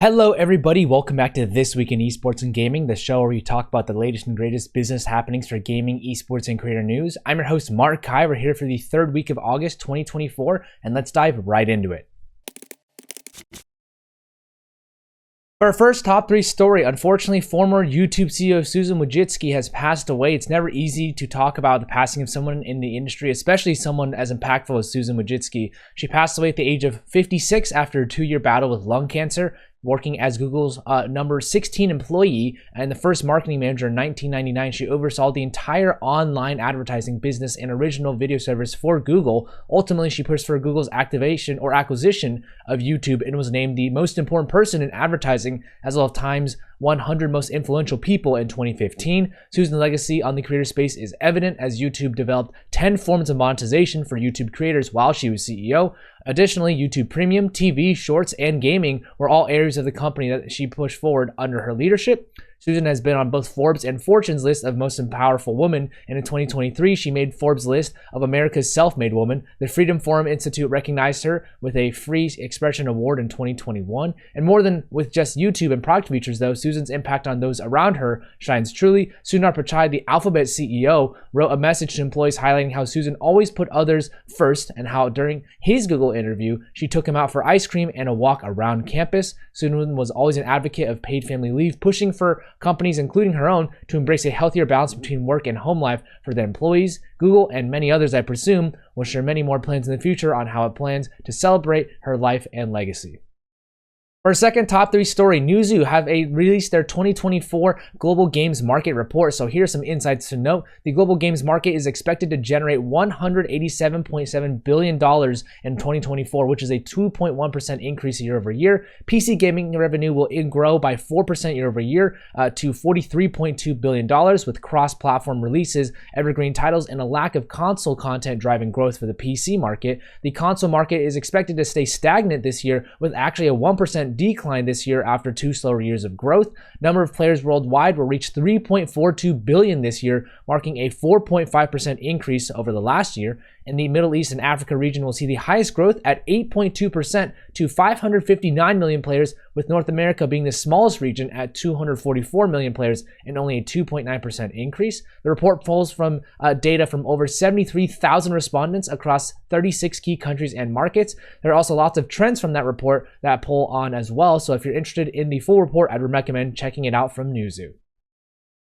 Hello everybody, welcome back to This Week in Esports and Gaming, the show where we talk about the latest and greatest business happenings for gaming, esports, and creator news. I'm your host Mark Kai. We're here for the third week of August 2024, and let's dive right into it. For our first top 3 story, unfortunately, former YouTube CEO Susan Wojcicki has passed away. It's never easy to talk about the passing of someone in the industry, especially someone as impactful as Susan Wojcicki. She passed away at the age of 56 after a 2-year battle with lung cancer, working as Google's number 16 employee and the first marketing manager in 1999. She oversaw the entire online advertising business and original video service for Google. Ultimately, she pushed for Google's activation or acquisition of YouTube and was named the most important person in advertising as well as Time's 100 most influential people in 2015. Susan's legacy on the creator space is evident as YouTube developed 10 forms of monetization for YouTube creators while she was CEO. Additionally, YouTube Premium, TV, Shorts, and Gaming were all areas of the company that she pushed forward under her leadership. Susan has been on both Forbes and Fortune's list of most powerful women, and in 2023, she made Forbes' list of America's self-made woman. The Freedom Forum Institute recognized her with a Free Expression Award in 2021. And more than with just YouTube and product features, though, Susan's impact on those around her shines truly. Sundar Pichai, the 𝗠𝗿 CEO, wrote a message to employees highlighting how Susan always put others first and how during his Google interview, she took him out for ice cream and a walk around campus. Susan was always an advocate of paid family leave, pushing for companies, including her own, to embrace a healthier balance between work and home life for their employees. Google and many others, I presume, will share many more plans in the future on how it plans to celebrate her life and legacy. For our second top 3 story, Newzoo have released their 2024 Global Games Market Report. So here's some insights to note. The global games market is expected to generate $187.7 billion in 2024, which is a 2.1% increase year over year. PC gaming revenue will grow by 4% year over year to $43.2 billion, with cross-platform releases, evergreen titles, and a lack of console content driving growth for the PC market. The console market is expected to stay stagnant this year, with actually a 1% decline this year after 2 slower years of growth. Number of players worldwide will reach 3.42 billion this year, marking a 4.5% increase over the last year. And the Middle East and Africa region will see the highest growth at 8.2% to 559 million players, with North America being the smallest region at 244 million players and only a 2.9% increase. The report pulls from data from over 73,000 respondents across 36 key countries and markets. There are also lots of trends from that report that pull on as well. So if you're interested in the full report, I'd recommend checking it out from Newzoo.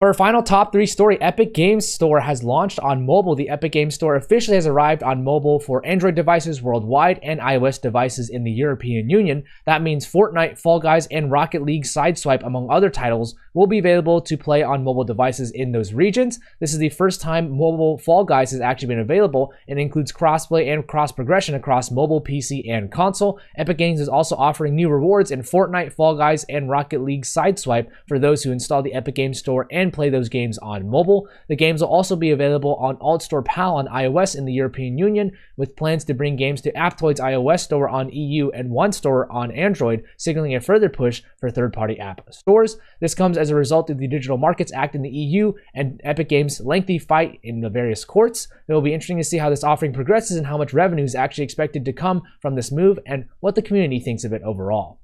For our final top 3 story, Epic Games Store has launched on mobile. The Epic Games Store officially has arrived on mobile for Android devices worldwide and iOS devices in the European Union. That means Fortnite, Fall Guys, and Rocket League Sideswipe, among other titles, will be available to play on mobile devices in those regions. This is the first time mobile Fall Guys has actually been available and includes crossplay and cross-progression across mobile, PC, and console. Epic Games is also offering new rewards in Fortnite, Fall Guys, and Rocket League Sideswipe for those who install the Epic Games Store and play those games on mobile. The games will also be available on AltStore PAL on iOS in the European Union, with plans to bring games to Aptoid's iOS store on EU and One Store on Android, signaling a further push for third-party app stores. This comes as a result of the Digital Markets Act in the EU and Epic Games' lengthy fight in the various courts. It will be interesting to see how this offering progresses and how much revenue is actually expected to come from this move and what the community thinks of it overall.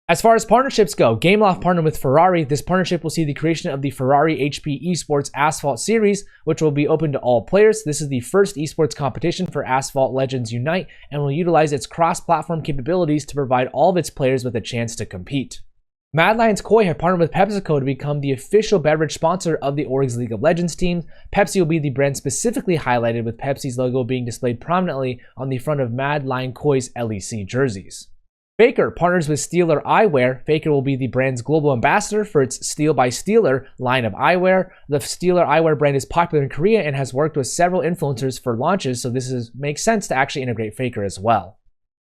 As far as partnerships go, Gameloft partnered with Ferrari. This partnership will see the creation of the Ferrari HP Esports Asphalt Series, which will be open to all players. This is the first esports competition for Asphalt Legends Unite and will utilize its cross-platform capabilities to provide all of its players with a chance to compete. Mad Lions Koi have partnered with PepsiCo to become the official beverage sponsor of the Org's League of Legends team. Pepsi will be the brand specifically highlighted, with Pepsi's logo being displayed prominently on the front of Mad Lion Koi's LEC jerseys. Faker partners with Steeler Eyewear. Faker will be the brand's global ambassador for its Steel by Steeler line of eyewear. The Steeler Eyewear brand is popular in Korea and has worked with several influencers for launches, so this makes sense to actually integrate Faker as well.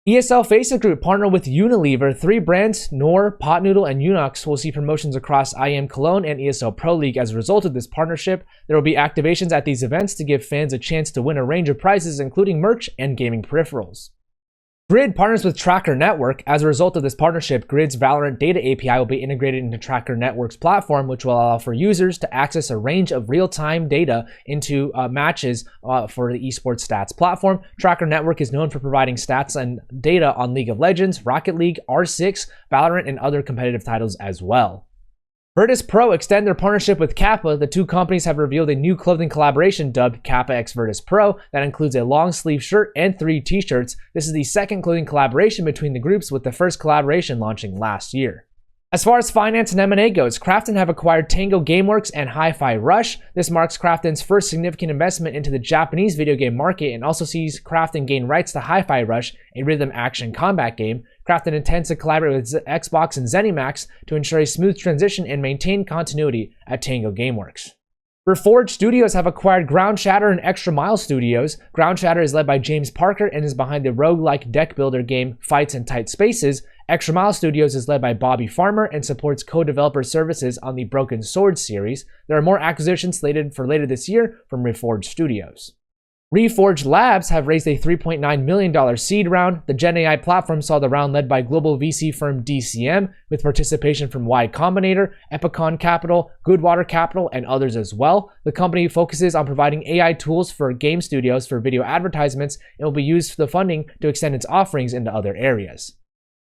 ESL Faceit Group partnered with Unilever. 3 brands, Knorr, Pot Noodle, and Unox, will see promotions across IM Cologne and ESL Pro League as a result of this partnership. There will be activations at these events to give fans a chance to win a range of prizes, including merch and gaming peripherals. Grid partners with Tracker Network. As a result of this partnership, Grid's Valorant Data API will be integrated into Tracker Network's platform, which will allow for users to access a range of real-time data into matches for the Esports Stats platform. Tracker Network is known for providing stats and data on League of Legends, Rocket League, R6, Valorant, and other competitive titles as well. Virtus Pro extend their partnership with Kappa. The two companies have revealed a new clothing collaboration dubbed Kappa x Virtus Pro that includes a long sleeve shirt and 3 t-shirts. This is the second clothing collaboration between the groups, with the first collaboration launching last year. As far as finance and M&A goes, Krafton have acquired Tango Gameworks and Hi-Fi Rush. This marks Krafton's first significant investment into the Japanese video game market and also sees Krafton gain rights to Hi-Fi Rush, a rhythm action combat game. Krafton intends to collaborate with Xbox and ZeniMax to ensure a smooth transition and maintain continuity at Tango Gameworks. Reforged Studios have acquired Ground Shatter and Extra Mile Studios. Ground Shatter is led by James Parker and is behind the roguelike deck builder game Fights in Tight Spaces. Extra Mile Studios is led by Bobby Farmer and supports co-developer services on the Broken Sword series. There are more acquisitions slated for later this year from Reforged Studios. Reforged Labs have raised a $3.9 million seed round. The Gen AI platform saw the round led by global VC firm DCM, with participation from Y Combinator, Epicon Capital, Goodwater Capital, and others as well. The company focuses on providing AI tools for game studios for video advertisements and will be used for the funding to extend its offerings into other areas.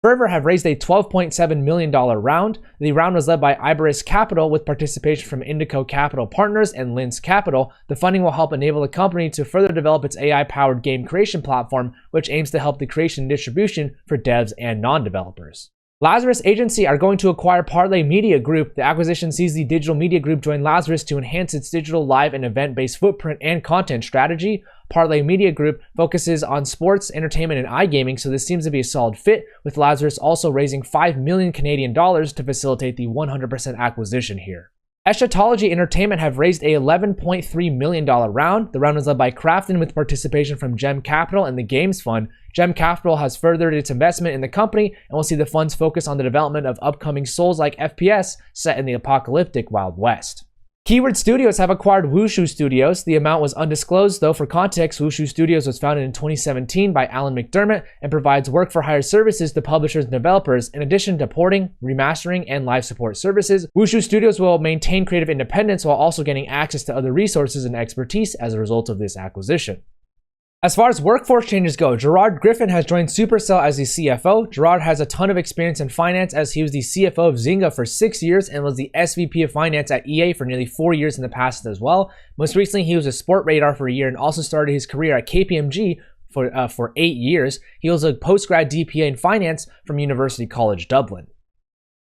Fervor have raised a $12.7 million round. The round was led by Iberis Capital with participation from Indico Capital Partners and Linz Capital. The funding will help enable the company to further develop its AI-powered game creation platform, which aims to help the creation and distribution for devs and non-developers. Lazarus Agency are going to acquire Parlay Media Group. The acquisition sees the digital media group join Lazarus to enhance its digital, live, and event-based footprint and content strategy. Parlay Media Group focuses on sports, entertainment, and iGaming, so this seems to be a solid fit, with Lazarus also raising 5 million Canadian dollars to facilitate the 100% acquisition here. Eschatology Entertainment have raised a $11.3 million round. The round was led by Krafton with participation from Gem Capital and the Games Fund. Gem Capital has furthered its investment in the company and will see the funds focus on the development of upcoming Souls-like FPS set in the apocalyptic Wild West. Keyword Studios have acquired Wushu Studios. The amount was undisclosed, though for context, Wushu Studios was founded in 2017 by Alan McDermott and provides work-for-hire services to publishers and developers. In addition to porting, remastering, and live support services, Wushu Studios will maintain creative independence while also getting access to other resources and expertise as a result of this acquisition. As far as workforce changes go, Gerard Griffin has joined Supercell as the CFO. Gerard has a ton of experience in finance, as he was the CFO of Zynga for 6 years and was the SVP of finance at EA for nearly 4 years in the past as well. Most recently, he was a Sport Radar for a year and also started his career at KPMG for 8 years. He was a post-grad DPA in finance from University College Dublin.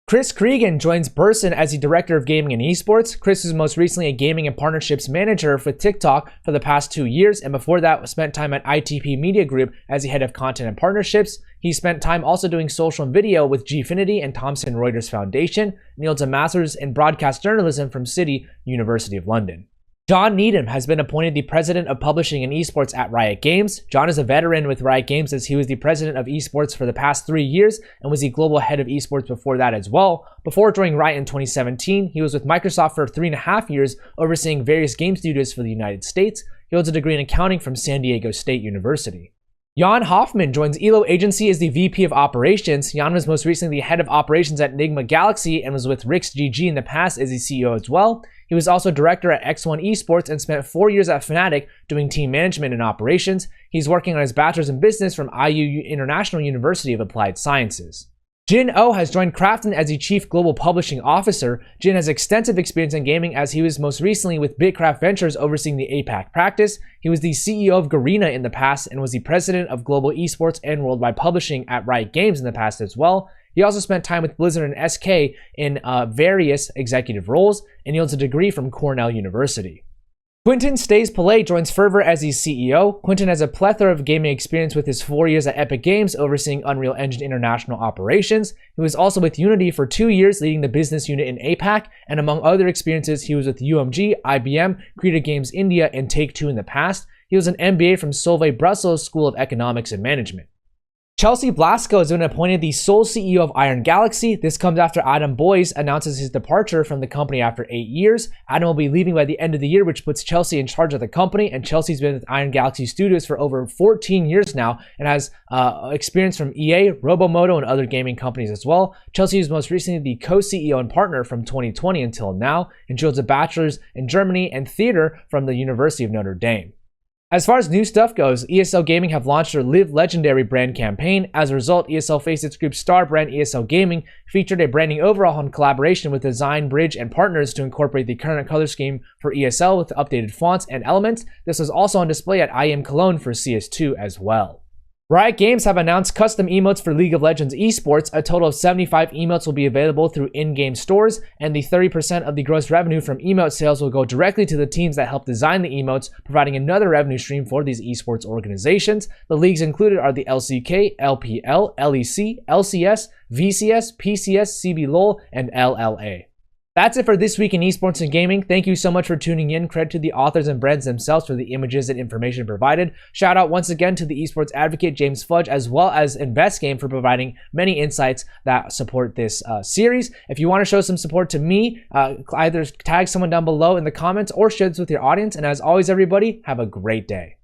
Chris Cregan joins Burson as the Director of Gaming and Esports. Chris was most recently a Gaming and Partnerships Manager for TikTok for the past 2 years, and before that spent time at ITP Media Group as the Head of Content and Partnerships. He spent time also doing social and video with Gfinity and Thomson Reuters Foundation, and he holds a Master's in Broadcast Journalism from City, University of London. John Needham has been appointed the President of Publishing and Esports at Riot Games. John is a veteran with Riot Games, as he was the President of Esports for the past 3 years and was the Global Head of Esports before that as well. Before joining Riot in 2017, he was with Microsoft for 3.5 years, overseeing various game studios for the United States. He holds a degree in accounting from San Diego State University. Jan Hoffman joins Elo Agency as the VP of Operations. Jan was most recently the Head of Operations at Enigma Galaxy and was with Rix GG in the past as the CEO as well. He was also director at X1 Esports and spent 4 years at Fnatic doing team management and operations. He's working on his bachelor's in business from IU International University of Applied Sciences. Jin Oh has joined Krafton as the Chief Global Publishing Officer. Jin has extensive experience in gaming, as he was most recently with Bitcraft Ventures overseeing the APAC practice. He was the CEO of Garena in the past and was the President of Global Esports and Worldwide Publishing at Riot Games in the past as well. He also spent time with Blizzard and SK in various executive roles, and he holds a degree from Cornell University. Quentin Stays-Pillay joins Fervor as the CEO. Quentin has a plethora of gaming experience with his 4 years at Epic Games overseeing Unreal Engine International operations. He was also with Unity for 2 years leading the business unit in APAC, and among other experiences, he was with UMG, IBM, Creative Games India, and Take-Two in the past. He was an MBA from Solvay Brussels School of Economics and Management. Chelsea Blasco has been appointed the sole CEO of Iron Galaxy. This comes after Adam Boyes announces his departure from the company after 8 years. Adam will be leaving by the end of the year, which puts Chelsea in charge of the company. And Chelsea's been with Iron Galaxy Studios for over 14 years now and has experience from EA, Robomodo, and other gaming companies as well. Chelsea is most recently the co-CEO and partner from 2020 until now, and she holds a bachelor's in Germany and theater from the University of Notre Dame. As far as new stuff goes, ESL Gaming have launched their Live Legendary brand campaign. As a result, ESL Facets Group's star brand ESL Gaming featured a branding overhaul in collaboration with Design Bridge and partners to incorporate the current color scheme for ESL with updated fonts and elements. This was also on display at IEM Cologne for CS2 as well. Riot Games have announced custom emotes for League of Legends Esports. A total of 75 emotes will be available through in-game stores, and the 30% of the gross revenue from emote sales will go directly to the teams that help design the emotes, providing another revenue stream for these esports organizations. The leagues included are the LCK, LPL, LEC, LCS, VCS, PCS, CBLOL, and LLA. That's it for this week in esports and gaming. Thank you so much for tuning in. Credit to the authors and brands themselves for the images and information provided. Shout out once again to the esports advocate James Fudge as well as InvestGame for providing many insights that support this series. If you want to show some support to me, either tag someone down below in the comments or share this with your audience. And as always, everybody, have a great day.